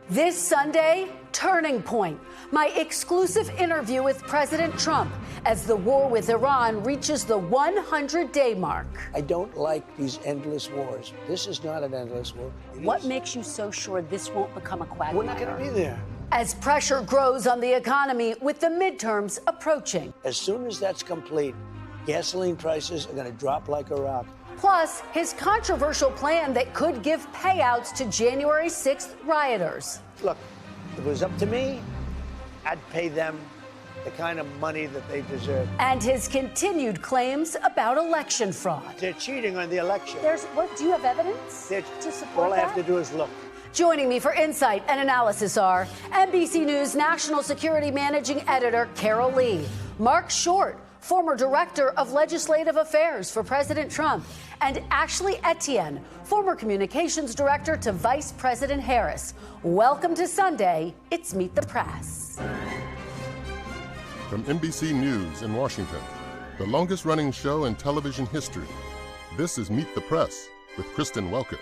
This Sunday, turning point. My exclusive interview with President Trump as the war with Iran reaches the 100-day mark. I don't like these endless wars. This is not an endless war. What makes you so sure this won't become a quagmire? We're not going to be there. As pressure grows on the economy with the midterms approaching. As soon as that's complete, gasoline prices are going to drop like a rock. Plus, his controversial plan that could give payouts to January 6th rioters. Look, if it was up to me, I'd pay them the kind of money that they deserve. And his continued claims about election fraud. They're cheating on the election. Do you have evidence to support all I have to do is look. Joining me for insight and analysis are NBC News National Security Managing Editor Carol Lee, Marc Short, former Director of Legislative Affairs for President Trump, and Ashley Etienne, former Communications Director to Vice President Harris. Welcome to Sunday. It's Meet the Press. From NBC News in Washington, the longest-running show in television history, this is Meet the Press with Kristen Welker.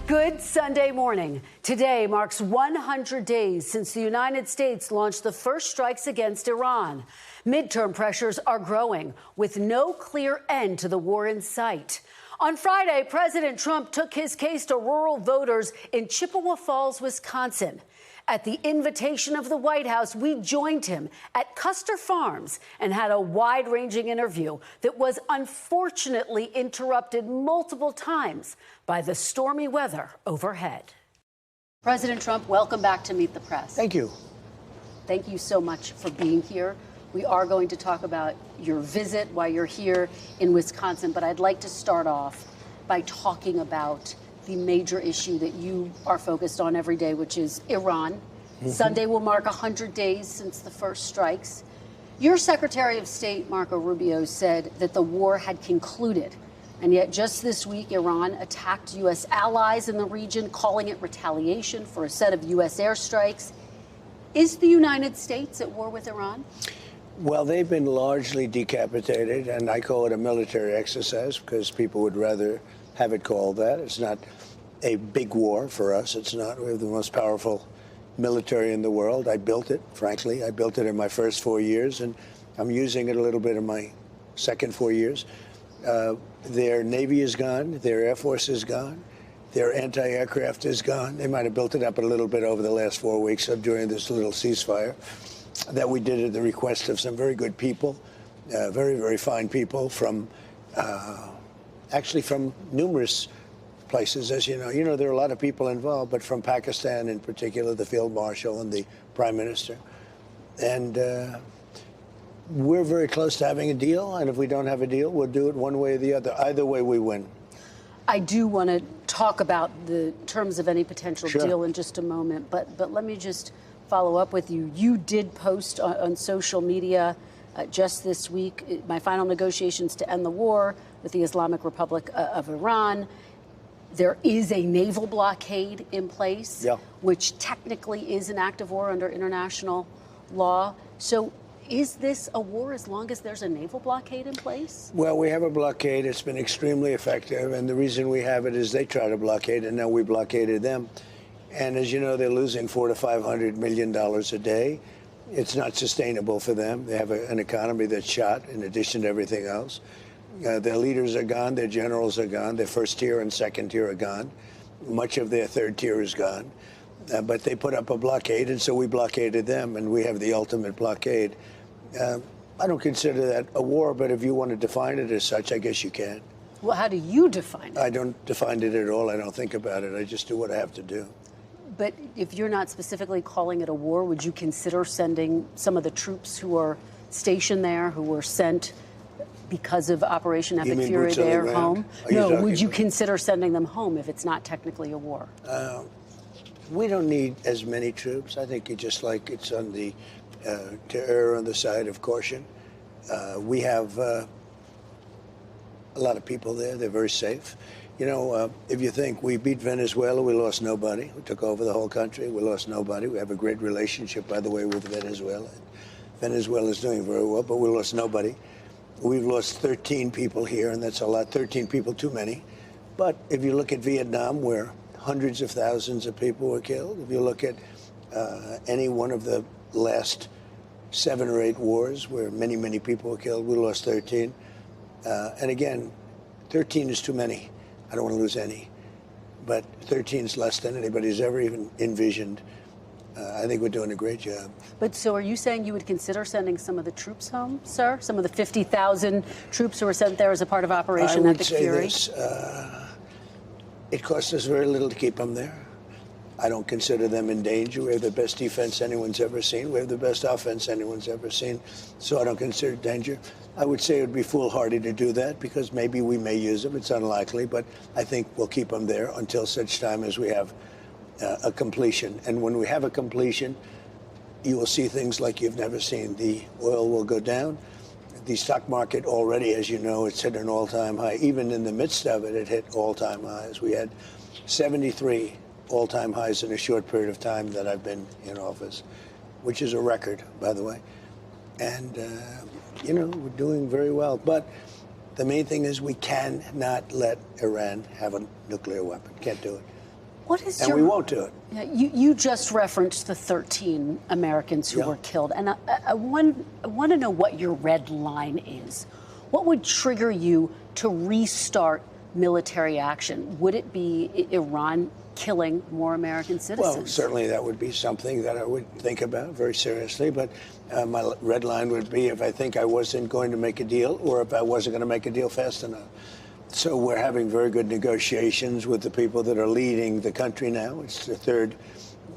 Good Sunday morning. Today marks 100 days since the United States launched the first strikes against Iran. Midterm pressures are growing, with no clear end to the war in sight. On Friday, President Trump took his case to rural voters in Chippewa Falls, Wisconsin. At the invitation of the White House, we joined him at Custer Farms and had a wide-ranging interview that was unfortunately interrupted multiple times by the stormy weather overhead. President Trump, welcome back to Meet the Press. Thank you. Thank you so much for being here. We are going to talk about your visit while you're here in Wisconsin, but I'd like to start off by talking about the major issue that you are focused on every day, which is Iran. Sunday will mark 100 days since the first strikes. Your Secretary of State, Marco Rubio, said that the war had concluded. And yet just this week, Iran attacked U.S. allies in the region, calling it retaliation for a set of U.S. airstrikes. Is the United States at war with Iran? Well, they've been largely decapitated, and I call it a military exercise because people would rather have it called that. It's not a big war for us. It's not. We have the most powerful military in the world. I built it, frankly. I built it in my first 4 years, and I'm using it a little bit in my second 4 years. Their Navy is gone. Their Air Force is gone. Their anti-aircraft is gone. They might have built it up a little bit over the last 4 weeks during this little ceasefire that we did at the request of some very good people, very, very fine people from actually from numerous places. As you know, there are a lot of people involved, but from Pakistan in particular, the Field Marshal and the Prime Minister. And we're very close to having a deal, and if we don't have a deal, we'll do it one way or the other. Either way, we win. I do want to talk about the terms of any potential deal in just a moment, but let me just follow up with you. You did post on social media just this week, my final negotiations to end the war with the Islamic Republic of Iran. There is a naval blockade in place, which technically is an act of war under international law. So is this a war as long as there's a naval blockade in place? Well, we have a blockade. It's been extremely effective. And the reason we have it is they try to blockade, and now we blockaded them. And as you know, they're losing $400 to $500 million a day. It's not sustainable for them. They have an economy that's shot in addition to everything else. Their leaders are gone. Their generals are gone. Their first tier and second tier are gone. Much of their third tier is gone. But they put up a blockade, and so we blockaded them, and we have the ultimate blockade. I don't consider that a war, but if you want to define it as such, I guess you can. Well, how do you define it? I don't define it at all. I don't think about it. I just do what I have to do. But if you're not specifically calling it a war, would you consider sending some of the troops who are stationed there, who were sent because of Operation Epic Fury there home? No, would you consider sending them home if it's not technically a war? We don't need as many troops. I think it's on the to err on the side of caution. We have a lot of people there. They're very safe. You know, if you think we beat Venezuela, we lost nobody. We took over the whole country. We lost nobody. We have a great relationship, by the way, with Venezuela. Venezuela is doing very well, but we lost nobody. We've lost 13 people here, and that's a lot. 13 people too many. But if you look at Vietnam, where hundreds of thousands of people were killed. If you look at any one of the last 7 or 8 wars where many, many people were killed, we lost 13. And again, 13 is too many. I don't want to lose any. But 13 is less than anybody's ever even envisioned. I think we're doing a great job. But so are you saying you would consider sending some of the troops home, sir? Some of the 50,000 troops who were sent there as a part of Operation Epic Fury? I would say this. It costs us very little to keep them there. I don't consider them in danger. We have the best defense anyone's ever seen. We have the best offense anyone's ever seen. So I don't consider it danger. I would say it would be foolhardy to do that because maybe we may use them. It's unlikely, but I think we'll keep them there until such time as we have a completion. And when we have a completion, you will see things like you've never seen. The oil will go down. The stock market already, as you know, it's hit an all-time high. Even in the midst of it, it hit all-time highs. We had 73 all-time highs in a short period of time that I've been in office, which is a record, by the way. And, you know, we're doing very well. But the main thing is we cannot let Iran have a nuclear weapon. Can't do it. What is and we won't do it. Yeah, you just referenced the 13 Americans who were killed. And I want to know what your red line is. What would trigger you to restart military action? Would it be Iran killing more American citizens? Well, certainly that would be something that I would think about very seriously. But my red line would be if I think I wasn't going to make a deal or if I wasn't going to make a deal fast enough. So we're having very good negotiations with the people that are leading the country now. It's the third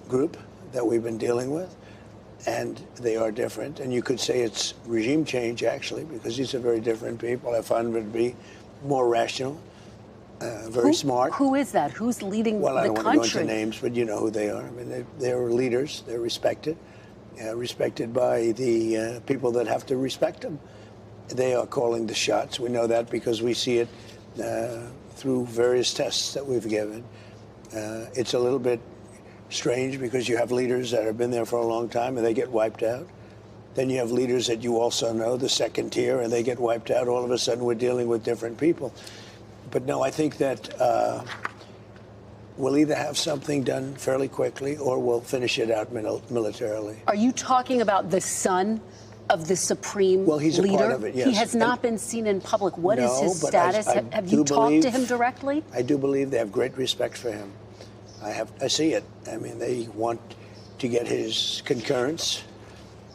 group that we've been dealing with. And they are different. And you could say it's regime change, actually, because these are very different people. I find them to be more rational, very smart. Who is that? Who's leading the country? Well, I don't want to go into names, but you know who they are. I mean, they're leaders. They're respected, respected by the people that have to respect them. They are calling the shots. We know that because we see it through various tests that we've given. It's a little bit strange because you have leaders that have been there for a long time and they get wiped out. Then you have leaders that you also know, the second tier, and they get wiped out. All of a sudden we're dealing with different people. But no, I think that we'll either have something done fairly quickly or we'll finish it out militarily. Are you talking about the son of the supreme Well, he's leader? a part of it, yes. He has not been seen in public. What is his status? Have you talked to him directly? I do believe they have great respect for him. I see it. I mean, they want to get his concurrence.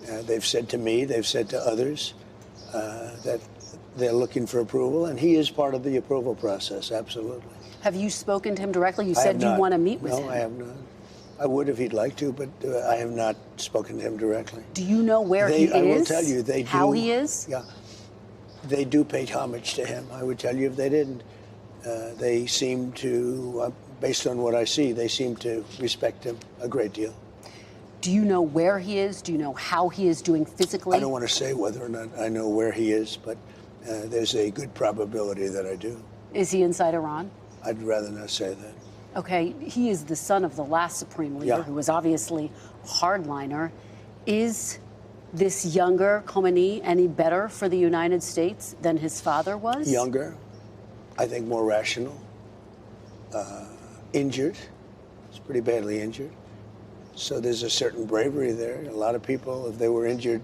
They've said to me, they've said to others that they're looking for approval, and he is part of the approval process, absolutely. Have you spoken to him directly? You said you want to meet with him. No, I have not. I would if he'd like to, but I have not spoken to him directly. Do you know where he is? I will tell you, they do. How he is? Yeah. They do pay homage to him. I would tell you if they didn't. They seem to, based on what I see, they seem to respect him a great deal. Do you know where he is? Do you know how he is doing physically? I don't want to say whether or not I know where he is, but there's a good probability that I do. Is he inside Iran? I'd rather not say that. Okay, he is the son of the last supreme leader, who was obviously a hardliner. Is this younger Khomeini any better for the United States than his father was? Younger, I think more rational, injured. He's pretty badly injured. So there's a certain bravery there. A lot of people, if they were injured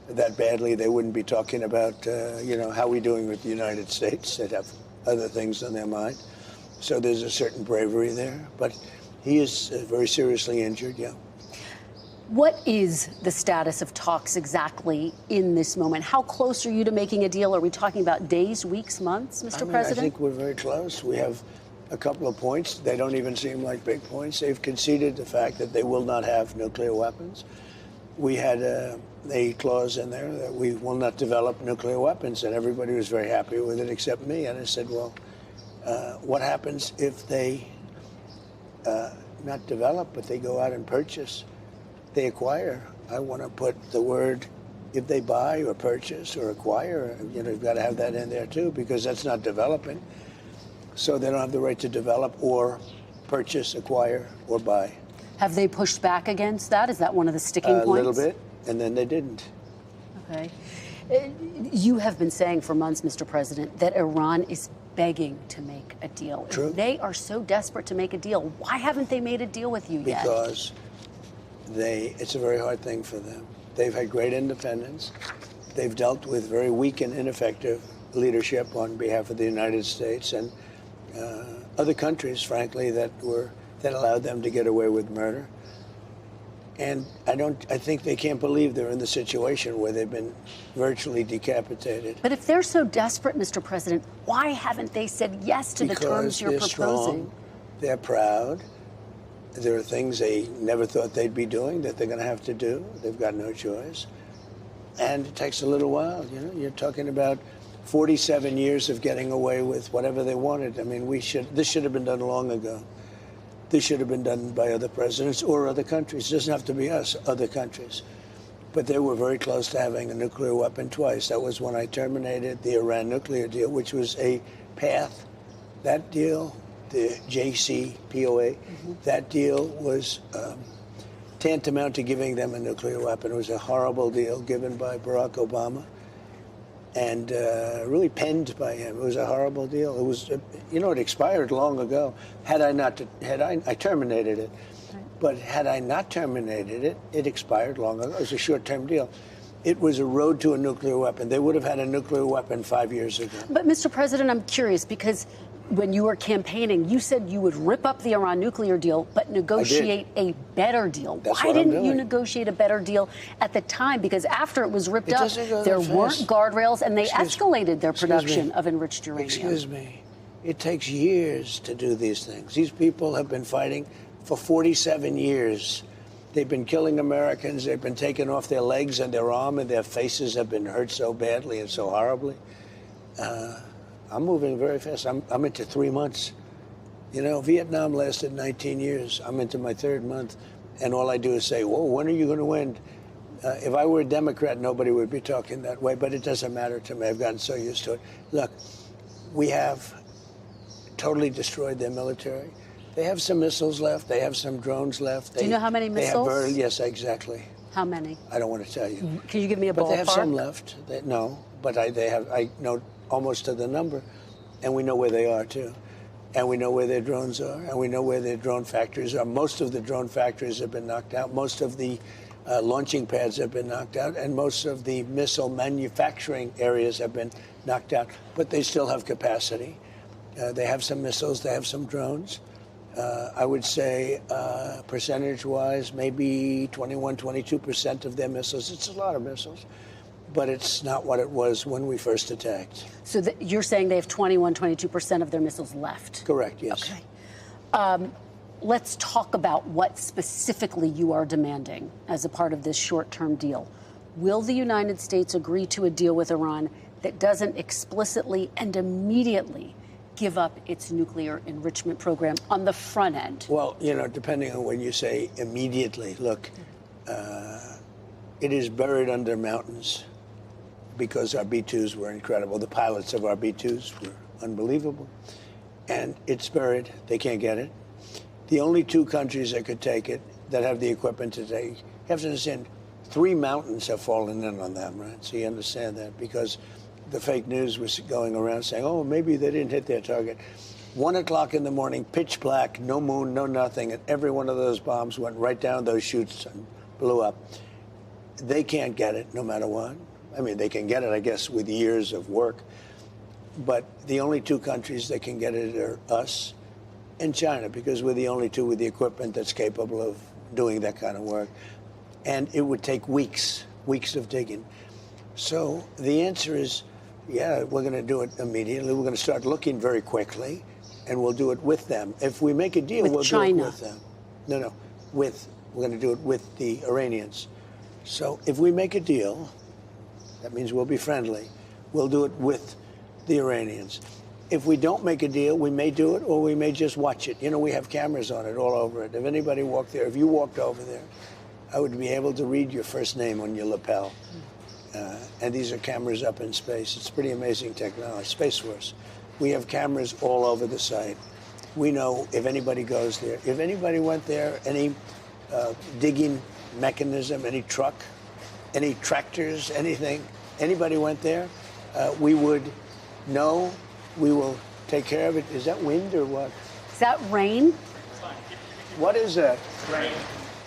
that badly, they wouldn't be talking about, you know, how are we doing with the United States? They'd have other things on their mind. So there's a certain bravery there. But he is very seriously injured, yeah. What is the status of talks exactly in this moment? How close are you to making a deal? Are we talking about days, weeks, months, Mr. President? I think we're very close. We have a couple of points. They don't even seem like big points. They've conceded the fact that they will not have nuclear weapons. We had a clause in there that we will not develop nuclear weapons, and everybody was very happy with it except me. And I said, well, what happens if they not develop, but they go out and purchase? They acquire. I want to put the word, if they buy or purchase or acquire, you know, you've got to have that in there too, because that's not developing. So they don't have the right to develop or purchase, acquire, or buy. Have they pushed back against that? Is that one of the sticking points? A little bit, and then they didn't. Okay. You have been saying for months, Mr. President, that Iran is begging to make a deal. True. If they are so desperate to make a deal, why haven't they made a deal with you yet? Because it's a very hard thing for them. They've had great independence. They've dealt with very weak and ineffective leadership on behalf of the United States and other countries, frankly, that allowed them to get away with murder. And I think they can't believe they're in the situation where they've been virtually decapitated. But if they're so desperate, Mr. President, why haven't they said yes to the terms you're proposing? proposing? They're proud. There are things they never thought they'd be doing that they're going to have to do. They've got no choice. And it takes a little while. You know, you're talking about 47 years of getting away with whatever they wanted. I mean, this should have been done long ago. This should have been done by other presidents or other countries. It doesn't have to be us, other countries. But they were very close to having a nuclear weapon twice. That was when I terminated the Iran nuclear deal, which was a path. That deal, the JCPOA, that deal was tantamount to giving them a nuclear weapon. It was a horrible deal given by Barack Obama and really penned by him. It was a horrible deal. It was, it expired long ago. I terminated it. But had I not terminated it, it expired long ago. It was a short-term deal. It was a road to a nuclear weapon. They would have had a nuclear weapon 5 years ago. But, Mr. President, I'm curious because when you were campaigning, you said you would rip up the Iran nuclear deal, but negotiate a better deal. Why didn't you negotiate a better deal at the time? Because after it was ripped up, there weren't guardrails, and they escalated their production of enriched uranium. Excuse me. It takes years to do these things. These people have been fighting for 47 years. They've been killing Americans. They've been taking off their legs and their arm, and their faces have been hurt so badly and so horribly. I'm moving very fast. I'm into 3 months. You know, Vietnam lasted 19 years. I'm into my 3rd month, and all I do is say, whoa, when are you going to win? If I were a Democrat, nobody would be talking that way, but it doesn't matter to me. I've gotten so used to it. Look, we have totally destroyed their military. They have some missiles left. They have some drones left. Do you know how many missiles? Yes, exactly. How many? I don't want to tell you. Can you give me a ballpark? But they have some left. No, but I know almost to the number, and we know where they are too, and we know where their drones are, and we know where their drone factories are. Most of the drone factories have been knocked out. Most of the launching pads have been knocked out, and most of the missile manufacturing areas have been knocked out. But they still have capacity. They have some missiles. They have some drones. I would say percentage-wise, maybe 21, 22% of their missiles. It's a lot of missiles. But it's not what it was when we first attacked. So you're saying they have 21, 22% of their missiles left? Correct, yes. Okay. Let's talk about what specifically you are demanding as a part of this short-term deal. Will the United States agree to a deal with Iran that doesn't explicitly and immediately give up its nuclear enrichment program on the front end? Well, depending on when you say immediately, look, it is buried under mountains because our B-2s were incredible. The pilots of our B-2s were unbelievable. And it's buried. They can't get it. The only 2 countries that could take it, that have the equipment to take, you have to understand, 3 mountains have fallen in on them, right? So you understand that because the fake news was going around saying, oh, maybe they didn't hit their target. 1 o'clock in the morning, pitch black, no moon, no nothing, and every one of those bombs went right down those chutes and blew up. They can't get it no matter what. I mean, they can get it, I guess, with years of work. But the only 2 countries that can get it are us and China, because we're the only 2 with the equipment that's capable of doing that kind of work. And it would take weeks of digging. So the answer is, yeah, we're going to do it immediately. We're going to start looking very quickly, and we'll do it with them. If we make a deal, we'll do it with them. No, we're going to do it with the Iranians. So if we make a deal, that means we'll be friendly. We'll do it with the Iranians. If we don't make a deal, we may do it, or we may just watch it. We have cameras on it all over it. If anybody walked there, if you walked over there, I would be able to read your first name on your lapel. And these are cameras up in space. It's pretty amazing technology. Space Force. We have cameras all over the site. We know if anybody goes there. If anybody went there, any digging mechanism, any truck, any tractors, anything, anybody went there, we would know. We will take care of it. Is that wind or what? Is that rain? What is that?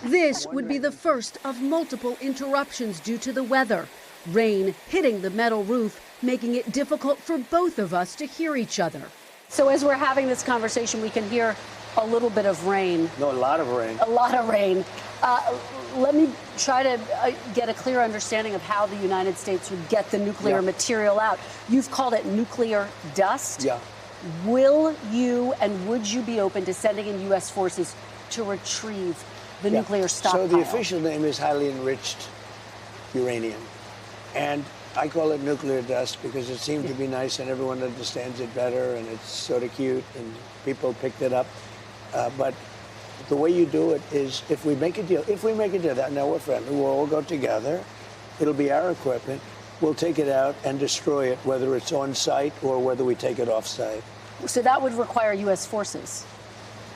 This would be the first of multiple interruptions due to the weather. Rain hitting the metal roof, making it difficult for both of us to hear each other. So as we're having this conversation, we can hear a little bit of rain. No, a lot of rain. A lot of rain. Let me try to get a clear understanding of how the United States would get the nuclear material out. You've called it nuclear dust. Yeah. Will you and would you be open to sending in U.S. forces to retrieve the nuclear stockpile? So the official name is highly enriched uranium. And I call it nuclear dust because it seemed to be nice and everyone understands it better and it's sort of cute and people picked it up. But the way you do it is if we make a deal, that now we're friendly, we'll all go together, it'll be our equipment, we'll take it out and destroy it, whether it's on site or whether we take it off site. So that would require U.S. forces?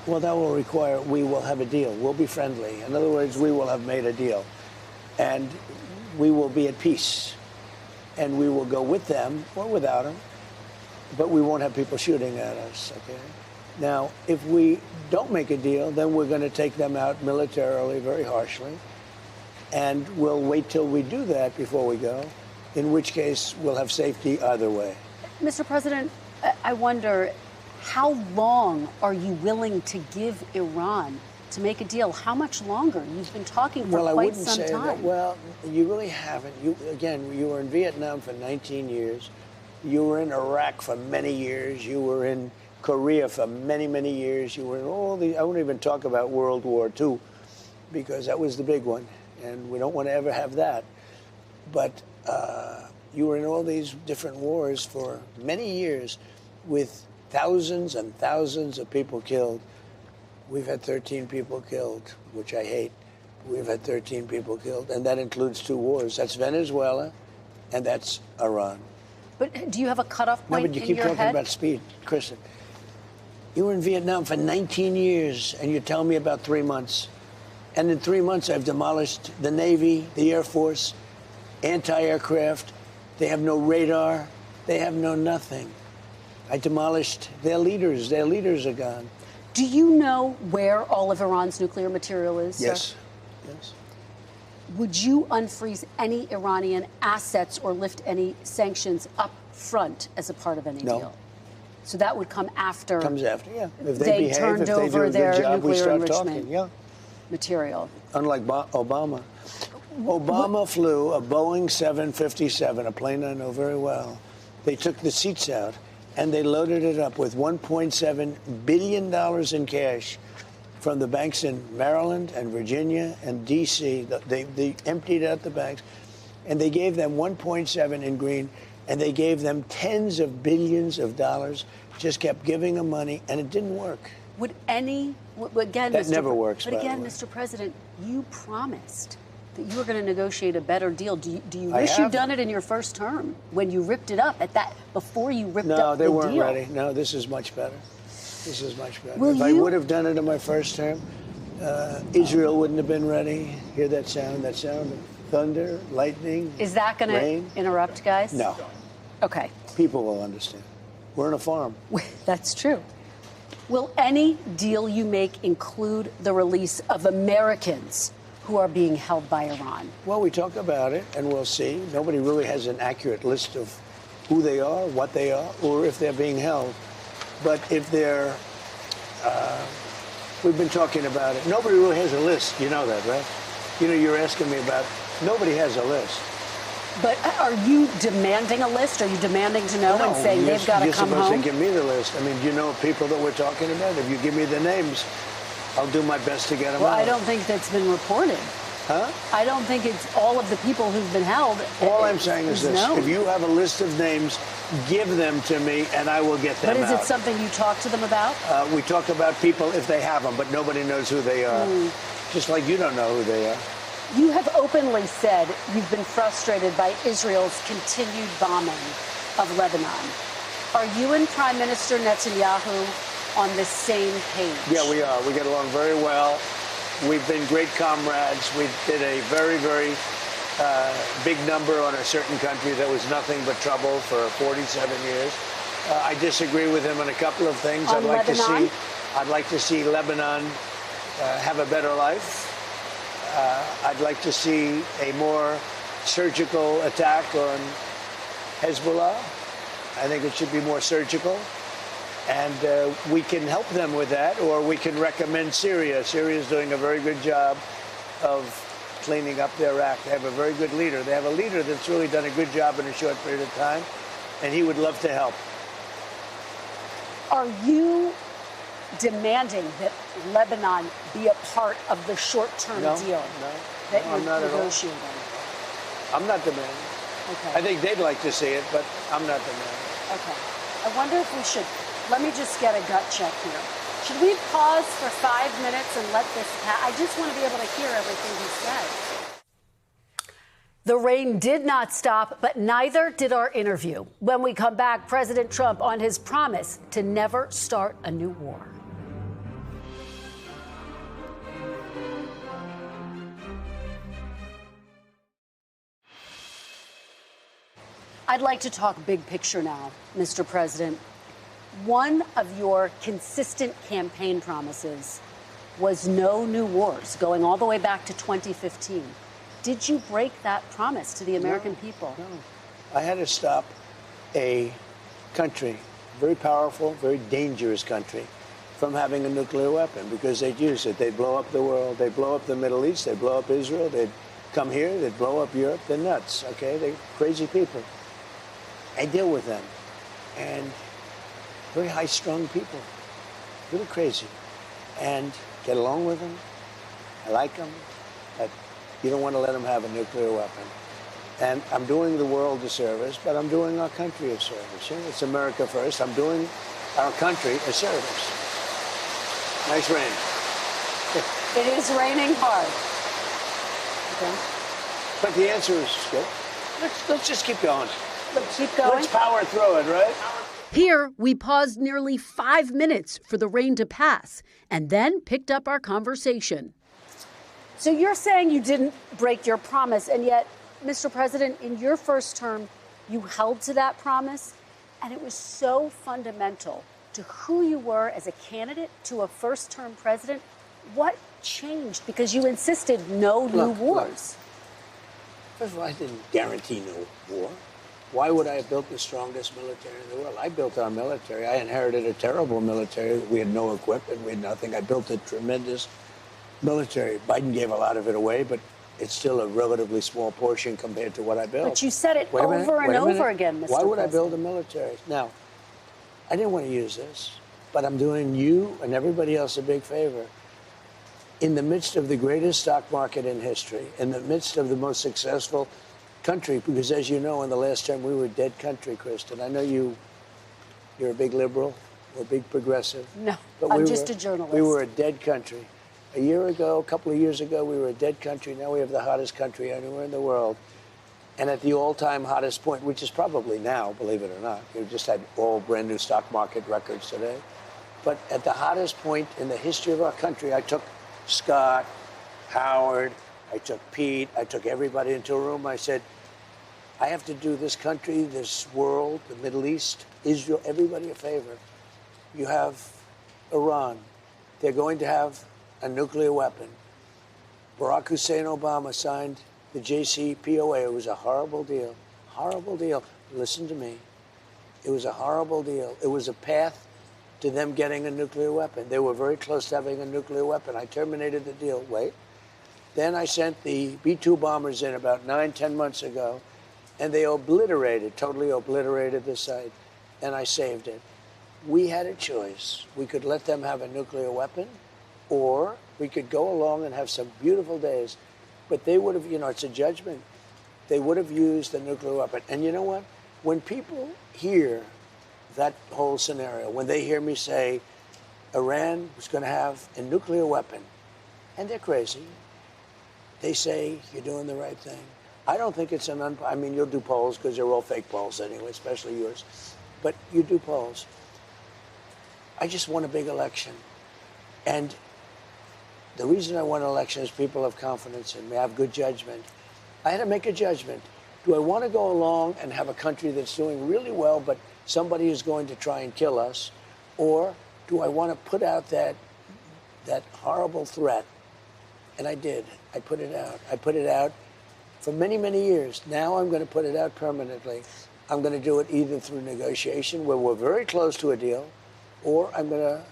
Well, that will require we will have a deal. We'll be friendly. In other words, we will have made a deal. And we will be at peace. And we will go with them or without them. But we won't have people shooting at us, okay? Now, if we don't make a deal, then we're going to take them out militarily, very harshly. And we'll wait till we do that before we go, in which case we'll have safety either way. Mr. President, I wonder, how long are you willing to give Iran to make a deal? How much longer? You've been talking for quite some time. That. Well, you really haven't. You were in Vietnam for 19 years. You were in Iraq for many years. You were in Korea for many, many years. You were in all the, I won't even talk about World War II because that was the big one. And we don't want to ever have that. But you were in all these different wars for many years with thousands and thousands of people killed. We've had 13 people killed, which I hate. We've had 13 people killed, and that includes 2 wars. That's Venezuela, and that's Iran. But do you have a cutoff point in your head? No, but you keep talking about speed, Kristen. You were in Vietnam for 19 years, and you tell me about 3 months. And in 3 months, I've demolished the Navy, the Air Force, anti-aircraft. They have no radar. They have no nothing. I demolished their leaders. Their leaders are gone. Do you know where all of Iran's nuclear material is, Yes. sir? Yes. Would you unfreeze any Iranian assets or lift any sanctions up front as a part of any deal? So that would come after. Comes after, yeah. If they behave, turned if they over do a their good job, we nuclear start enrichment talking. Yeah. material. Unlike Obama. Obama flew a Boeing 757, a plane I know very well. They took the seats out and they loaded it up with $1.7 billion in cash from the banks in Maryland and Virginia and D.C. They emptied out the banks and they gave them 1.7 in green and they gave them tens of billions of dollars, just kept giving them money, and it didn't work. Would any, again, that never works, but again, Mr. President, you promised that you were going to negotiate a better deal. Do you wish you'd done it in your first term when you ripped it up before you ripped up the deal? No, they weren't ready. No, this is much better. This is much better. If I would have done it in my first term, Israel wouldn't have been ready. Hear that sound of thunder, lightning, Is that going to interrupt, guys? No. Okay. People will understand. We're on a farm. That's true. Will any deal you make include the release of Americans who are being held by Iran? Well, we talk about it, and we'll see. Nobody really has an accurate list of who they are, what they are, or if they're being held. But if they're, we've been talking about it. Nobody really has a list. You know that, right? You know, you're asking me about, nobody has a list. But are you demanding a list? Are you demanding to know and saying they've got to come home? You're supposed to give me the list. I mean, do you know people that we're talking about? If you give me the names, I'll do my best to get them out. Well, I don't think that's been reported. Huh? I don't think it's all of the people who've been held. All I'm saying is this. No. If you have a list of names, give them to me, and I will get them out. But is it something you talk to them about? We talk about people if they have them, but nobody knows who they are. Just like you don't know who they are. You have openly said you've been frustrated by Israel's continued bombing of Lebanon. Are you and Prime Minister Netanyahu on the same page? Yeah, we are. We get along very well. We've been great comrades. We did a very, very big number on a certain country that was nothing but trouble for 47 years. I disagree with him on a couple of things. On Lebanon? I'd like to see Lebanon have a better life. I'd like to see a more surgical attack on Hezbollah. I think it should be more surgical. And we can help them with that, or we can recommend Syria. Syria is doing a very good job of cleaning up their act. They have a very good leader. They have a leader that's really done a good job in a short period of time, and he would love to help. Are you demanding that Lebanon be a part of the short-term deal that you're negotiating? I'm not demanding. Okay. I think they'd like to see it, but I'm not demanding. Okay. I wonder if we should, let me just get a gut check here. Should we pause for 5 minutes and let this pass? I just want to be able to hear everything he says. The rain did not stop, but neither did our interview. When we come back, President Trump on his promise to never start a new war. I'd like to talk big picture now, Mr. President. One of your consistent campaign promises was no new wars, going all the way back to 2015. Did you break that promise to the American people? No. I had to stop a country, very powerful, very dangerous country, from having a nuclear weapon because they'd use it. They'd blow up the world. They'd blow up the Middle East. They'd blow up Israel. They'd come here. They'd blow up Europe. They're nuts, okay? They're crazy people. I deal with them. And very high-strung people, really crazy. And get along with them. I like them. But you don't want to let them have a nuclear weapon. And I'm doing the world a service, but I'm doing our country a service. You know, it's America first. I'm doing our country a service. Nice rain. It is raining hard. Okay. But the answer is good. Let's just keep going. Let's keep going. Let's power through it, right? Here, we paused nearly 5 minutes for the rain to pass and then picked up our conversation. So you're saying you didn't break your promise, and yet, Mr. President, in your first term, you held to that promise, and it was so fundamental to who you were as a candidate to a first-term president. What changed? Because you insisted no new wars. First of all, I didn't guarantee no war. Why would I have built the strongest military in the world? I built our military. I inherited a terrible military. We had no equipment. We had nothing. I built a tremendous military. Biden gave a lot of it away, but it's still a relatively small portion compared to what I built. But you said it over and over again, Mr. President. Why would I build a military? Now, I didn't want to use this, but I'm doing you and everybody else a big favor. In the midst of the greatest stock market in history, in the midst of the most successful country, because as you know, in the last term, we were a dead country, Kristen. I know you're a big liberal or a big progressive. No, but I'm just a journalist. We were a dead country. A year ago, a couple of years ago, we were a dead country. Now we have the hottest country anywhere in the world. And at the all-time hottest point, which is probably now, believe it or not, we just had all brand new stock market records today. But at the hottest point in the history of our country, I took Scott, Howard, I took Pete, I took everybody into a room. I said, I have to do this country, this world, the Middle East, Israel, everybody a favor. You have Iran. They're going to have a nuclear weapon. Barack Hussein Obama signed the JCPOA. It was a horrible deal. Horrible deal. Listen to me. It was a horrible deal. It was a path to them getting a nuclear weapon. They were very close to having a nuclear weapon. I terminated the deal. Wait. Then I sent the B-2 bombers in about 9-10 months ago, and they totally obliterated the site, and I saved it. We had a choice. We could let them have a nuclear weapon, or we could go along and have some beautiful days. But they would have, it's a judgment. They would have used the nuclear weapon. And you know what? When people hear that whole scenario, when they hear me say Iran was going to have a nuclear weapon, and they're crazy, they say you're doing the right thing. I don't think it's you'll do polls because they're all fake polls anyway, especially yours. But you do polls. I just won a big election. And the reason I won an election is people have confidence in me. I have good judgment. I had to make a judgment. Do I want to go along and have a country that's doing really well but somebody is going to try and kill us, or do I want to put out that horrible threat? And I did. I put it out. I put it out for many, many years. Now I'm going to put it out permanently. I'm going to do it either through negotiation, where we're very close to a deal, or I'm going to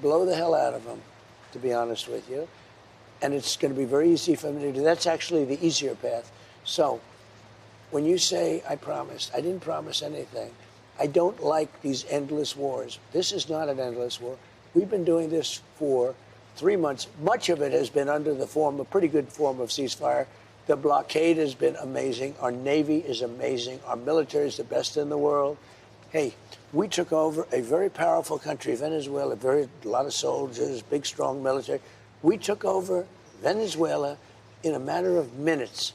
blow the hell out of them, to be honest with you. And it's going to be very easy for me to do. That's actually the easier path. So when you say I promised, I didn't promise anything. I don't like these endless wars. This is not an endless war. We've been doing this for 3 months. Much of it has been under the form, a pretty good form of ceasefire. The blockade has been amazing. Our Navy is amazing. Our military is the best in the world. Hey, we took over a very powerful country, Venezuela, a lot of soldiers, big, strong military. We took over Venezuela in a matter of minutes.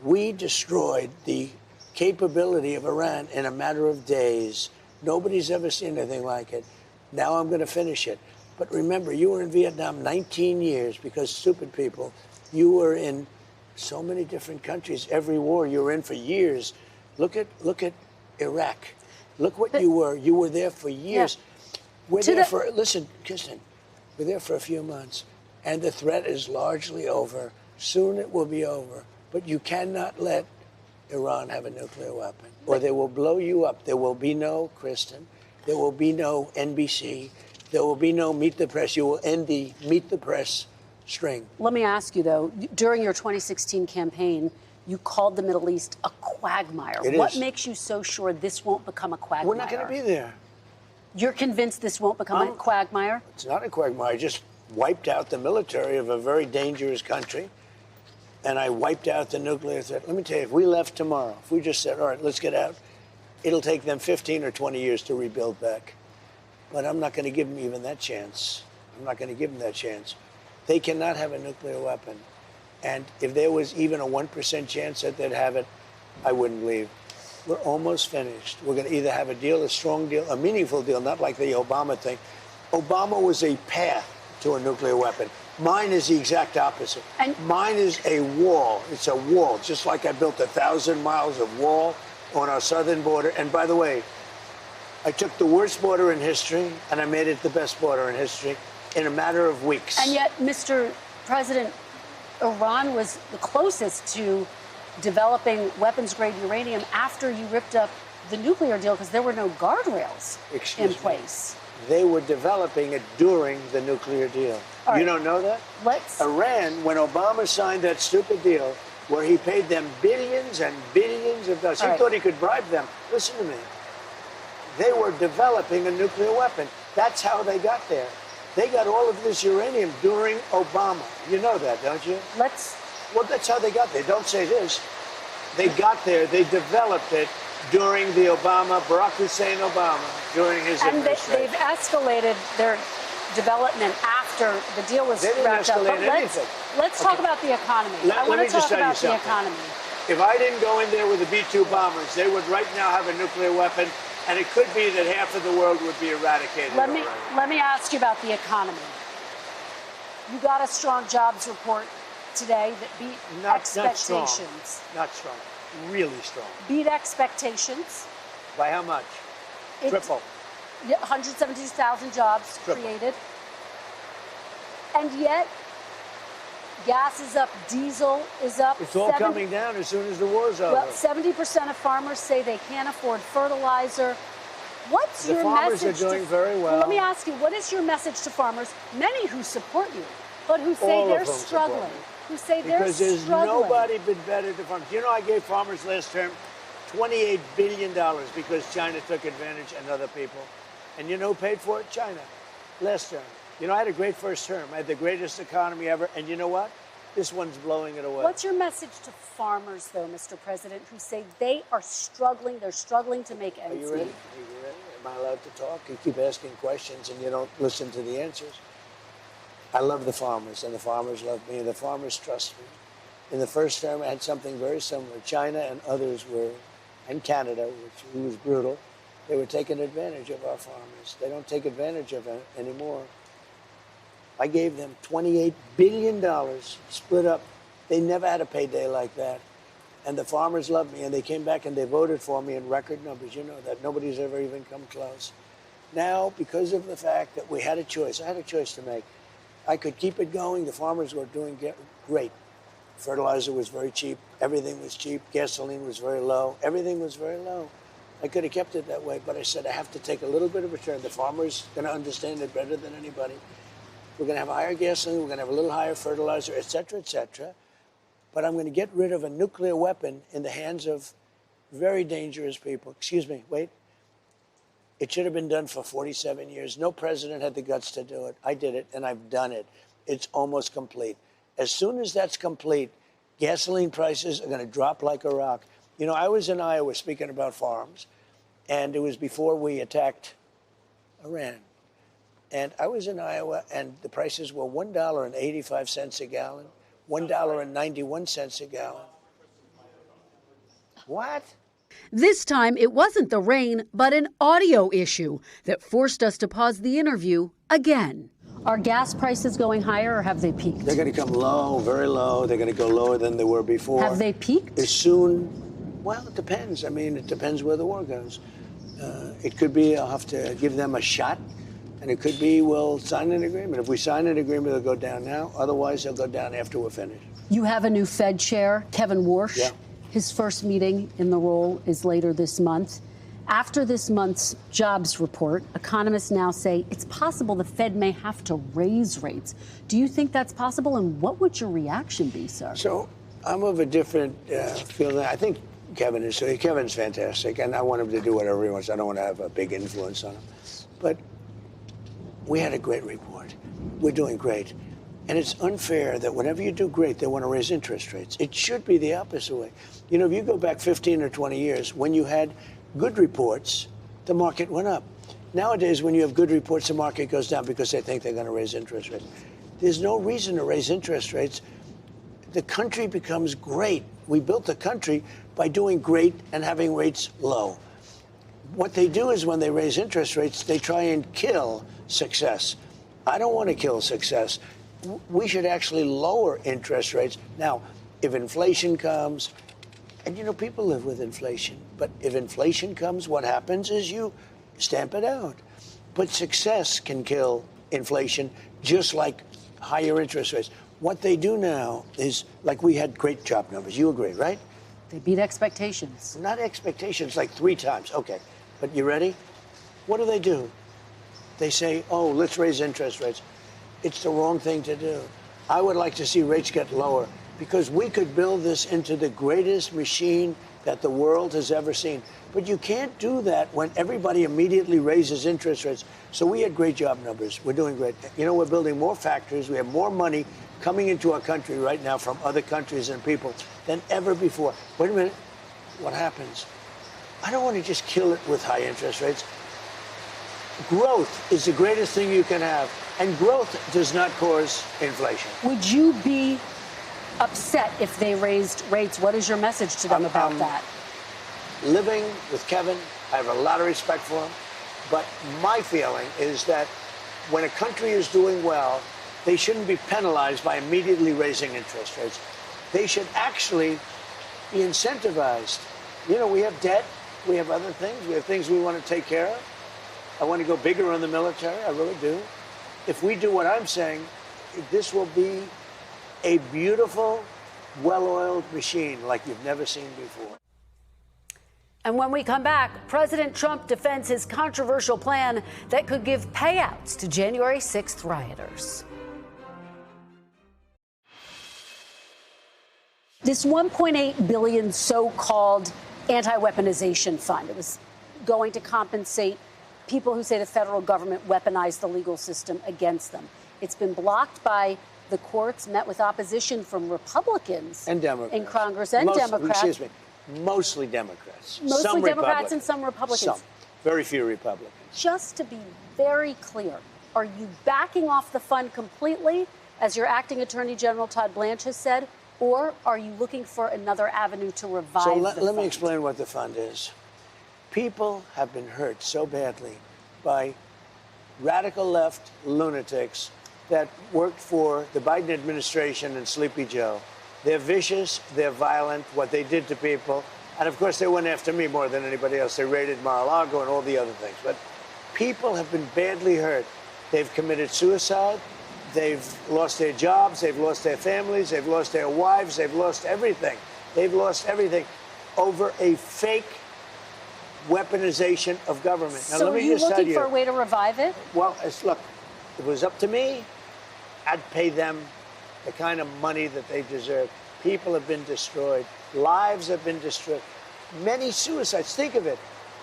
We destroyed the capability of Iran in a matter of days. Nobody's ever seen anything like it. Now I'm going to finish it. But remember, you were in Vietnam 19 years because stupid people. You were in so many different countries. Every war you were in for years. Look at Iraq. Look what you were. You were there for years. Yeah. We're there for, listen, Kristen, we're there for a few months. And the threat is largely over. Soon it will be over. But you cannot let Iran have a nuclear weapon, or they will blow you up. There will be no, Kristen, there will be no NBC. There will be no Meet the Press. You will end the Meet the Press string. Let me ask you, though, during your 2016 campaign, you called the Middle East a quagmire. What makes you so sure this won't become a quagmire? We're not going to be there. You're convinced this won't become a quagmire? It's not a quagmire. I just wiped out the military of a very dangerous country, and I wiped out the nuclear threat. Let me tell you, if we left tomorrow, if we just said, all right, let's get out, it'll take them 15 or 20 years to rebuild back. But I'm not going to give them even that chance. I'm not going to give them that chance. They cannot have a nuclear weapon. And if there was even a 1% chance that they'd have it, I wouldn't leave. We're almost finished. We're going to either have a deal, a strong deal, a meaningful deal, not like the Obama thing. Obama was a path to a nuclear weapon. Mine is the exact opposite. And mine is a wall. It's a wall, just like I built 1,000 miles of wall on our southern border. And by the way, I took the worst border in history, and I made it the best border in history in a matter of weeks. And yet, Mr. President, Iran was the closest to developing weapons-grade uranium after you ripped up the nuclear deal because there were no guardrails in place. They were developing it during the nuclear deal. Right. You don't know that? Iran, when Obama signed that stupid deal where he paid them billions and billions of dollars, he thought he could bribe them. Listen to me. They were developing a nuclear weapon. That's how they got there. They got all of this uranium during Obama. You know that, don't you? Well, that's how they got there. Don't say this. They got there. They developed it during the Barack Hussein Obama, during his administration. And they've escalated their development after the deal was wrapped up. But let's talk about the economy. I want to talk about the economy. If I didn't go in there with the B-2 bombers, they would right now have a nuclear weapon. And it could be that half of the world would be eradicated. Let me ask you about the economy. You got a strong jobs report today that beat expectations. Not strong. Really strong. Beat expectations. By how much? Triple. 172,000 jobs created. And yet, gas is up, diesel is up. It's all coming down as soon as the war's over. Well, 70% of farmers say they can't afford fertilizer. What's your message? The farmers are doing very well. Let me ask you, what is your message to farmers, many who support you, but who say they're struggling? Who say they're struggling? Because there's nobody been better to farmers. You know, I gave farmers last term $28 billion because China took advantage and other people. And you know who paid for it? China. Last term. You know, I had a great first term. I had the greatest economy ever. And you know what? This one's blowing it away. What's your message to farmers, though, Mr. President, who say they are struggling, they're struggling to make ends meet? Are you ready? Am I allowed to talk? You keep asking questions and you don't listen to the answers. I love the farmers, and the farmers love me, and the farmers trust me. In the first term, I had something very similar. China and others were, and Canada, which was brutal, they were taking advantage of our farmers. They don't take advantage of it anymore. I gave them $28 billion split up. They never had a payday like that. And the farmers loved me, and they came back and they voted for me in record numbers. You know that. Nobody's ever even come close. Now, because of the fact that we had a choice, I had a choice to make. I could keep it going. The farmers were doing great. Fertilizer was very cheap. Everything was cheap. Gasoline was very low. Everything was very low. I could have kept it that way, but I said I have to take a little bit of a turn. The farmer's going to understand it better than anybody. We're going to have higher gasoline. We're going to have a little higher fertilizer, et cetera, et cetera. But I'm going to get rid of a nuclear weapon in the hands of very dangerous people. Excuse me, wait. It should have been done for 47 years. No president had the guts to do it. I did it, and I've done it. It's almost complete. As soon as that's complete, gasoline prices are going to drop like a rock. You know, I was in Iowa speaking about farms, and it was before we attacked Iran. And I was in Iowa, and the prices were $1.85 a gallon. $1.91 a gallon. What? This time, it wasn't the rain, but an audio issue that forced us to pause the interview again. Are gas prices going higher, or have they peaked? They're going to come low, very low. They're going to go lower than they were before. Have they peaked? As soon, well, it depends. I mean, it depends where the war goes. It could be I'll have to give them a shot. And it could be we'll sign an agreement. If we sign an agreement, they'll go down now. Otherwise, they'll go down after we're finished. You have a new Fed chair, Kevin Warsh. Yeah. His first meeting in the role is later this month. After this month's jobs report, economists now say it's possible the Fed may have to raise rates. Do you think that's possible? And what would your reaction be, sir? So I'm of a different feeling. I think Kevin's fantastic, and I want him to do whatever he wants. I don't want to have a big influence on him. But we had a great report. We're doing great. And it's unfair that whenever you do great, they want to raise interest rates. It should be the opposite way. You know, if you go back 15 or 20 years, when you had good reports, the market went up. Nowadays, when you have good reports, the market goes down because they think they're going to raise interest rates. There's no reason to raise interest rates. The country becomes great. We built the country by doing great and having rates low. What they do is when they raise interest rates, they try and kill success. I don't want to kill success. We should actually lower interest rates. Now, if inflation comes, and you know, people live with inflation, but if inflation comes, what happens is you stamp it out. But success can kill inflation just like higher interest rates. What they do now is, like, we had great job numbers. You agree, right? They beat expectations. Not expectations, like 3 times. Okay, but you ready? What do? They say, oh, let's raise interest rates. It's the wrong thing to do. I would like to see rates get lower because we could build this into the greatest machine that the world has ever seen. But you can't do that when everybody immediately raises interest rates. So we had great job numbers. We're doing great. You know, we're building more factories. We have more money coming into our country right now from other countries and people than ever before. Wait a minute. What happens? I don't want to just kill it with high interest rates. Growth is the greatest thing you can have, and growth does not cause inflation. Would you be upset if they raised rates? What is your message to them about that? Living with Kevin, I have a lot of respect for him, but my feeling is that when a country is doing well, they shouldn't be penalized by immediately raising interest rates. They should actually be incentivized. You know, we have debt, we have other things, we have things we want to take care of. I want to go bigger on the military, I really do. If we do what I'm saying, this will be a beautiful, well-oiled machine like you've never seen before. And when we come back, President Trump defends his controversial plan that could give payouts to January 6th rioters. This $1.8 billion so-called anti-weaponization fund, it was going to compensate people who say the federal government weaponized the legal system against them. It's been blocked by the courts, met with opposition from Republicans and Democrats in Congress and Democrats. Excuse me, mostly Democrats. Mostly some Democrats and some Republicans. Some, very few Republicans. Just to be very clear, are you backing off the fund completely, as your acting Attorney General Todd Blanche has said, or are you looking for another avenue to revive the fund? So let me explain what the fund is. People have been hurt so badly by radical left lunatics that worked for the Biden administration and Sleepy Joe. They're vicious, they're violent, what they did to people. And of course, they went after me more than anybody else. They raided Mar-a-Lago and all the other things. But people have been badly hurt. They've committed suicide. They've lost their jobs. They've lost their families. They've lost their wives. They've lost everything. They've lost everything over a fake weaponization of government. Now, so let are me you just tell looking you. for a way to revive it? Well, look, if it was up to me, I'd pay them the kind of money that they deserve. People have been destroyed. Lives have been destroyed. Many suicides. Think of it.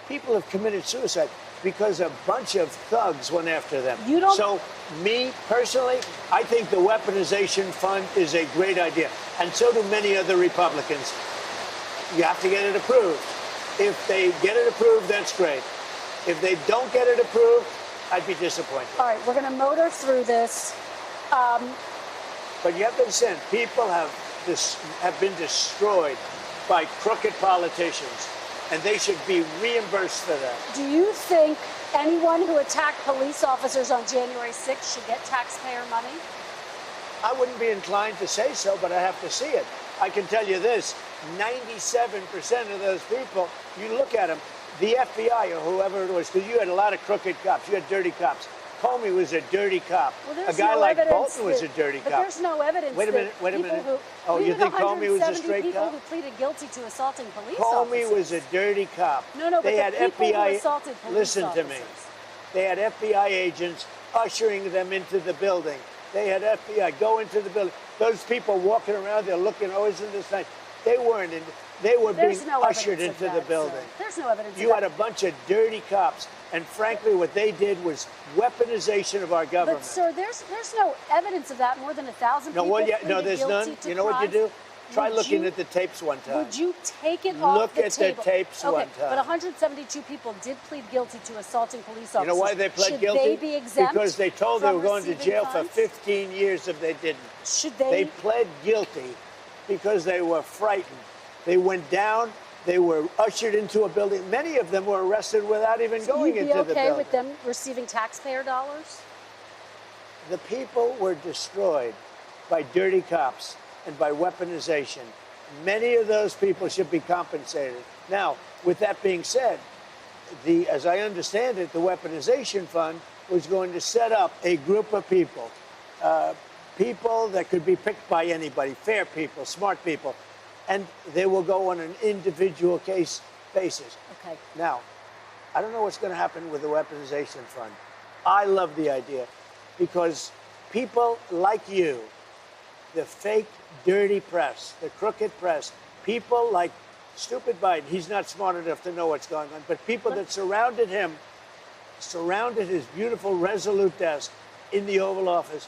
People have committed suicide because a bunch of thugs went after them. You don't... So, me, personally, I think the weaponization fund is a great idea. And so do many other Republicans. You have to get it approved. If they get it approved, that's great. If they don't get it approved, I'd be disappointed. All right, we're going to motor through this. But you have to understand, people have been destroyed by crooked politicians, and they should be reimbursed for that. Do you think anyone who attacked police officers on January 6th should get taxpayer money? I wouldn't be inclined to say so, but I have to see it. I can tell you this, 97% of those people, you look at them, the FBI or whoever it was, because you had a lot of crooked cops, you had dirty cops. Comey was a dirty cop. Well, a guy no like evidence Bolton was a dirty but cop. there's no evidence. Wait a minute, wait a minute. Oh, you think Comey was a straight people cop? who pleaded guilty to assaulting police Comey officers. was a dirty cop. No, but they the had people FBI, who assaulted police listen officers. to me. They had FBI agents ushering them into the building. They had FBI go into the building. Those people walking around, they're looking, oh, isn't this nice? They weren't in. They were being ushered into the building. There's no evidence. You had a bunch of dirty cops, and frankly, what they did was weaponization of our government. But sir, there's no evidence of that. More than 1,000 people. No, there's none. You know what you do? Try looking at the tapes one time. Would you take it off the table? Look at the tapes one time. But 172 people did plead guilty to assaulting police officers. You know why they pled guilty? Should they be exempt? Because they told they were going to jail funds? for 15 years if they didn't. Should they? They pled guilty because they were frightened. They went down. They were ushered into a building. Many of them were arrested without even going into the building. You'd be okay with them receiving taxpayer dollars? The people were destroyed by dirty cops and by weaponization. Many of those people should be compensated. Now, with that being said, as I understand it, the weaponization fund was going to set up a group of people, people that could be picked by anybody, fair people, smart people, and they will go on an individual case basis. Okay. Now, I don't know what's going to happen with the weaponization fund. I love the idea because people like you, the fake, dirty press, the crooked press, people like stupid Biden, he's not smart enough to know what's going on, but people that surrounded him, surrounded his beautiful, resolute desk in the Oval Office,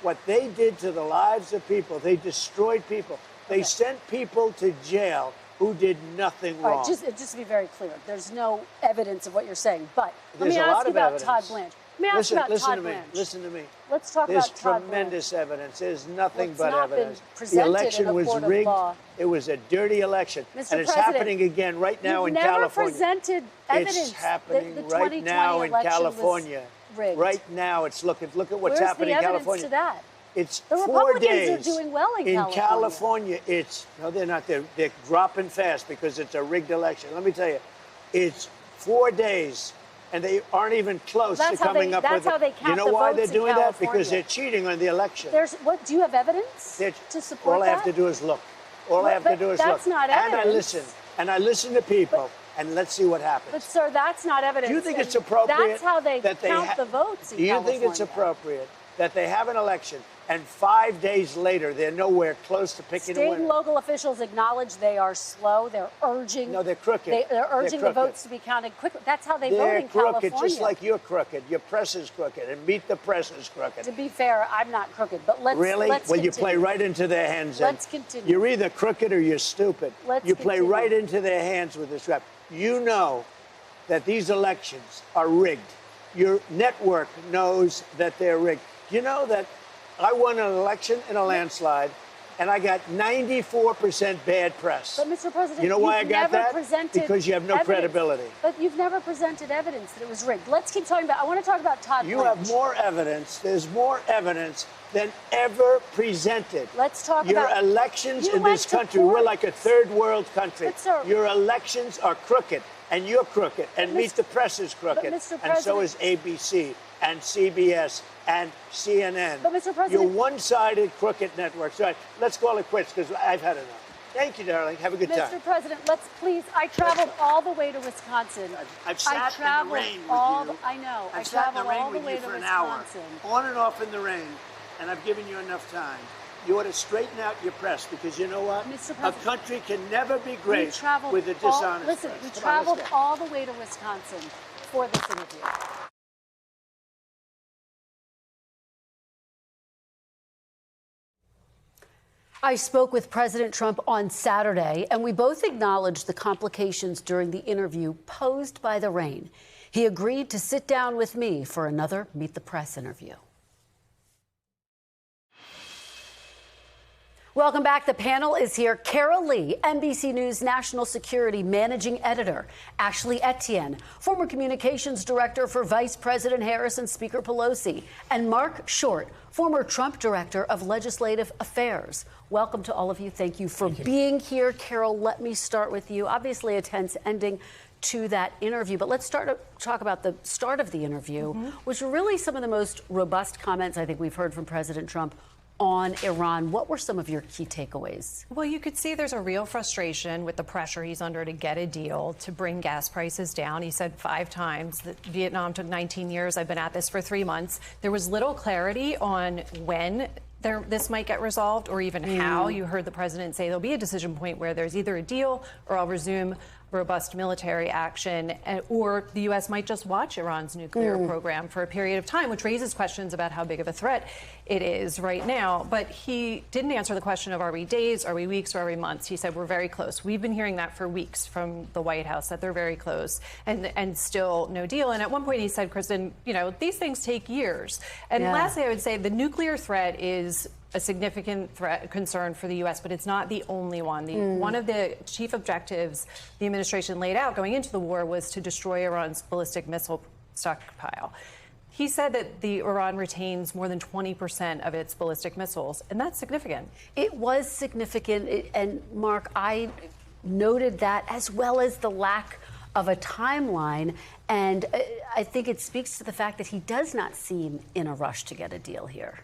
what they did to the lives of people, they destroyed people. They sent people to jail who did nothing wrong. All right, just to be very clear, there's no evidence of what you're saying. But There's let me a lot ask you of about evidence. Todd Blanche. Let me ask you about Todd Blanche. Listen to me. Let's talk There's about Todd tremendous evidence. There's nothing Well, but not been evidence. The presented election in a was court of rigged. law. It was a dirty election. Mr. And it's President, happening again right now in You've never California. presented evidence It's happening that the right 2020 now in election California. was rigged. Right now, it's look at what's Where's happening the in evidence California. to that? It's The 4 Republicans days. are doing well in California. California, no, they're not. They're dropping fast because it's a rigged election. Let me tell you, it's 4 days, and they aren't even close to coming up with it. That's how they count You know the why votes they're doing in that? California. Because they're cheating on the election. Do you have evidence to support all that? I have to do is look. All I have to do is look. That's not And I evidence. listen. And I listen to people. And let's see what happens. But, sir, that's not evidence. Do you think and it's appropriate? That's how they that count the votes in Do you California. think it's appropriate that they have an election and 5 days later they're nowhere close to picking a State winner? and local officials acknowledge they are slow. They're urging. No, they're crooked. They're urging the votes to be counted quickly. That's how they vote in crooked, California. just like you're crooked. Your press is crooked, and Meet the Press is crooked. To be fair, I'm not crooked, but let's Really? Let's Well, you continue. play right into their hands. then. Let's continue. You're either crooked or you're stupid. Let's you play continue. right into their hands with this rap. You know that these elections are rigged. Your network knows that they're rigged. You know that I won an election in a landslide, and I got 94% bad press. But, Mr. President, you know why I you've got never that? presented Because you have no evidence. credibility. But you've never presented evidence that it was rigged. Let's keep talking about, I want to talk about Todd You Blanche. have more evidence. There's more evidence than ever presented. Let's talk Your about... elections You in went this to country, court. we're like a third world country. But, sir- Your elections are crooked, and you're crooked, and Meet the Press is crooked, Mr. and so President- is ABC and CBS and CNN. But, Mr. President- You're one-sided crooked networks. All right, let's call it quits because I've had enough. Thank you, darling. Have a good time. Mr. President, let's please. I traveled all the way to Wisconsin. I've sat in the rain with you. I know. I've I sat in traveled the rain all the with way you to for an hour, Wisconsin. on and off in the rain, and I've given you enough time. You ought to straighten out your press because you know what? Mr. A President, country can never be We great traveled with a dishonest Listen, press. we Come on, let's traveled go. all the way to Wisconsin for this interview. I spoke with President Trump on Saturday, and we both acknowledged the complications during the interview posed by the rain. He agreed to sit down with me for another Meet the Press interview. Welcome back. The panel is here. Carol Lee, NBC News National Security Managing Editor. Ashley Etienne, former Communications Director for Vice President Harris and Speaker Pelosi. And Marc Short, former Trump Director of Legislative Affairs. Welcome to all of you. Thank you for being here. Carol, let me start with you. Obviously a tense ending to that interview, but let's talk about the start of the interview, which were really some of the most robust comments I think we've heard from President Trump on Iran. What were some of your key takeaways? Well, you could see there's a real frustration with the pressure he's under to get a deal to bring gas prices down. He said 5 times that Vietnam took 19 years. I've been at this for 3 months. There was little clarity on when this might get resolved or even how. You heard the president say there'll be a decision point where there's either a deal or I'll resume robust military action, or the U.S. might just watch Iran's nuclear program for a period of time, which raises questions about how big of a threat it is right now. But he didn't answer the question of are we days, are we weeks, or are we months? He said we're very close. We've been hearing that for weeks from the White House, that they're very close, and still no deal. And at one point he said, Kristen, you know, these things take years. And lastly, I would say the nuclear threat is a significant concern for the U.S., but it's not the only one. One of the chief objectives the administration laid out going into the war was to destroy Iran's ballistic missile stockpile. He said that Iran retains more than 20% of its ballistic missiles, and that's significant. It was significant, and Marc, I noted that as well as the lack of a timeline, and I think it speaks to the fact that he does not seem in a rush to get a deal here.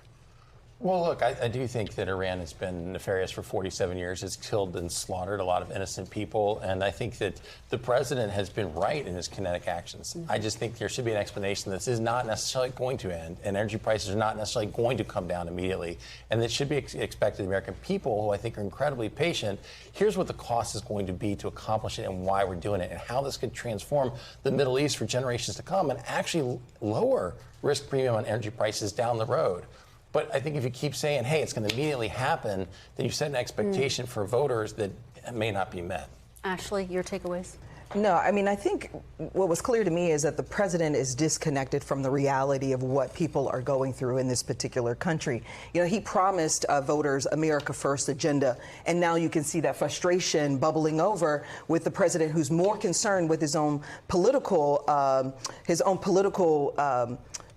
Well, look, I do think that Iran has been nefarious for 47 years. It's killed and slaughtered a lot of innocent people. And I think that the president has been right in his kinetic actions. I just think there should be an explanation that this is not necessarily going to end, and energy prices are not necessarily going to come down immediately. And it should be expected of the American people, who I think are incredibly patient. Here's what the cost is going to be to accomplish it and why we're doing it and how this could transform the Middle East for generations to come and actually lower risk premium on energy prices down the road. But I think if you keep saying, hey, it's going to immediately happen, then you set an expectation for voters that may not be met. Ashley, your takeaways? No, I mean, I think what was clear to me is that the president is disconnected from the reality of what people are going through in this particular country. You know, he promised voters America First agenda, and now you can see that frustration bubbling over with the president, who's more concerned with his own political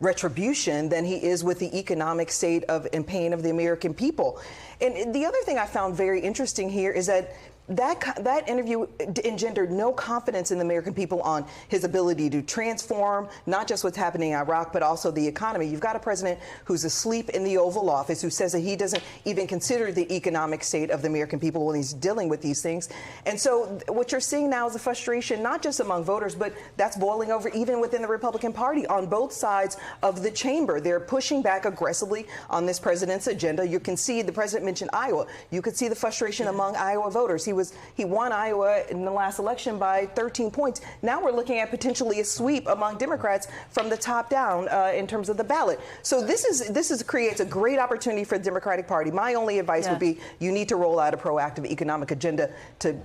retribution than he is with the economic state and pain of the American people. And the other thing I found very interesting here is that that interview engendered no confidence in the American people on his ability to transform not just what's happening in Iraq, but also the economy. You've got a president who's asleep in the Oval Office, who says that he doesn't even consider the economic state of the American people when he's dealing with these things. And so what you're seeing now is a frustration, not just among voters, but that's boiling over even within the Republican Party on both sides of the chamber. They're pushing back aggressively on this president's agenda. You can see the president mentioned Iowa. You could see the frustration among Iowa voters. He He won Iowa in the last election by 13 points. Now we're looking at potentially a sweep among Democrats from the top down in terms of the ballot. So this creates a great opportunity for the Democratic Party. My only advice would be you need to roll out a proactive economic agenda to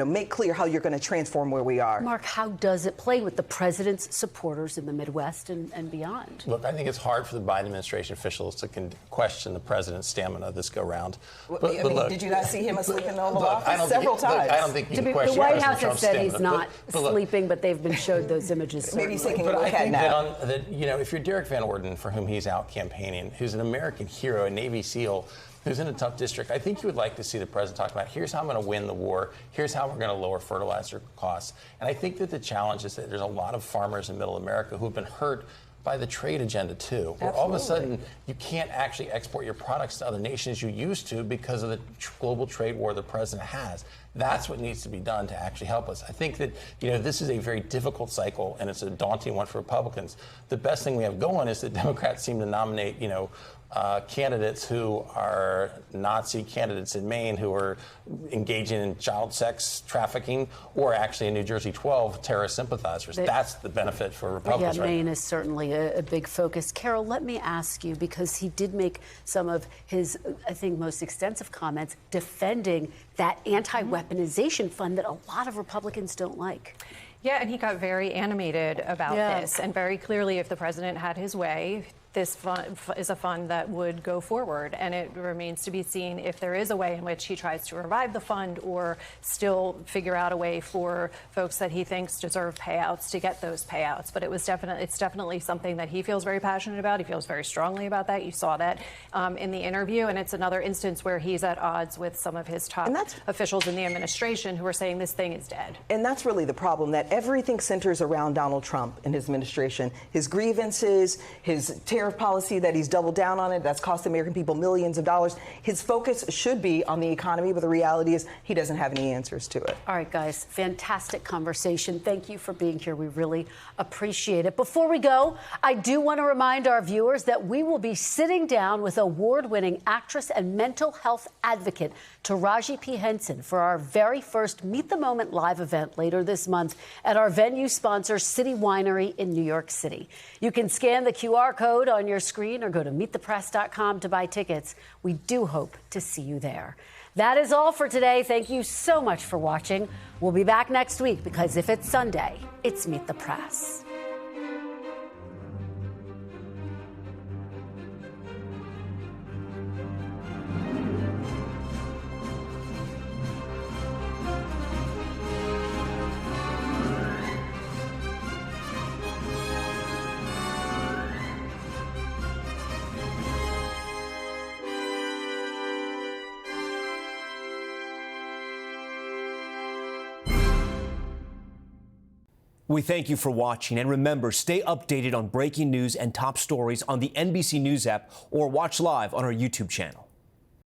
make clear how you're going to transform where we are. Mark, how does it play with the president's supporters in the Midwest and beyond? Look, I think it's hard for the Biden administration officials to question the president's stamina this go round. But look, did you not see him asleep in the Oval Office several times? I don't think you can question the White President House has Trump's said stamina, he's not sleeping, but they've been showed those images. Maybe he's taking but a I look at think now. that if you're Derek Van Orden, for whom he's out campaigning, who's an American hero, a Navy SEAL, who's in a tough district, I think you would like to see the president talk about, here's how I'm going to win the war, here's how we're going to lower fertilizer costs. And I think that the challenge is that there's a lot of farmers in middle America who've been hurt by the trade agenda, too. Where all of a sudden, you can't actually export your products to other nations you used to because of the global trade war the president has. That's what needs to be done to actually help us. I think that, this is a very difficult cycle, and it's a daunting one for Republicans. The best thing we have going is that Democrats seem to nominate, candidates who are Nazi candidates in Maine who are engaging in child sex trafficking, or actually in New Jersey 12 terrorist sympathizers. That's the benefit for Republicans. Yeah, Maine is certainly a big focus. Carol, let me ask you, because he did make some of his, I think, most extensive comments defending that anti-weaponization fund that a lot of Republicans don't like. Yeah, and he got very animated about this, and very clearly, if the president had his way, this fund is a fund that would go forward, and it remains to be seen if there is a way in which he tries to revive the fund or still figure out a way for folks that he thinks deserve payouts to get those payouts. But it's definitely something that he feels very passionate about. He feels very strongly about that. You saw that in the interview, and it's another instance where he's at odds with some of his top officials in the administration who are saying this thing is dead. And that's really the problem, that everything centers around Donald Trump and his administration. His grievances, his tariff policy that he's doubled down on it, that's cost the American people millions of dollars. His focus should be on the economy, but the reality is he doesn't have any answers to it. All right, guys, fantastic conversation. Thank you for being here. We really appreciate it. Before we go, I do want to remind our viewers that we will be sitting down with award-winning actress and mental health advocate Taraji P. Henson for our very first Meet the Moment live event later this month at our venue sponsor, City Winery in New York City. You can scan the QR code on your screen or go to meetthepress.com to buy tickets. We do hope to see you there. That is all for today. Thank you so much for watching. We'll be back next week because if it's Sunday, it's Meet the Press. We thank you for watching, and remember, stay updated on breaking news and top stories on the NBC News app or watch live on our YouTube channel.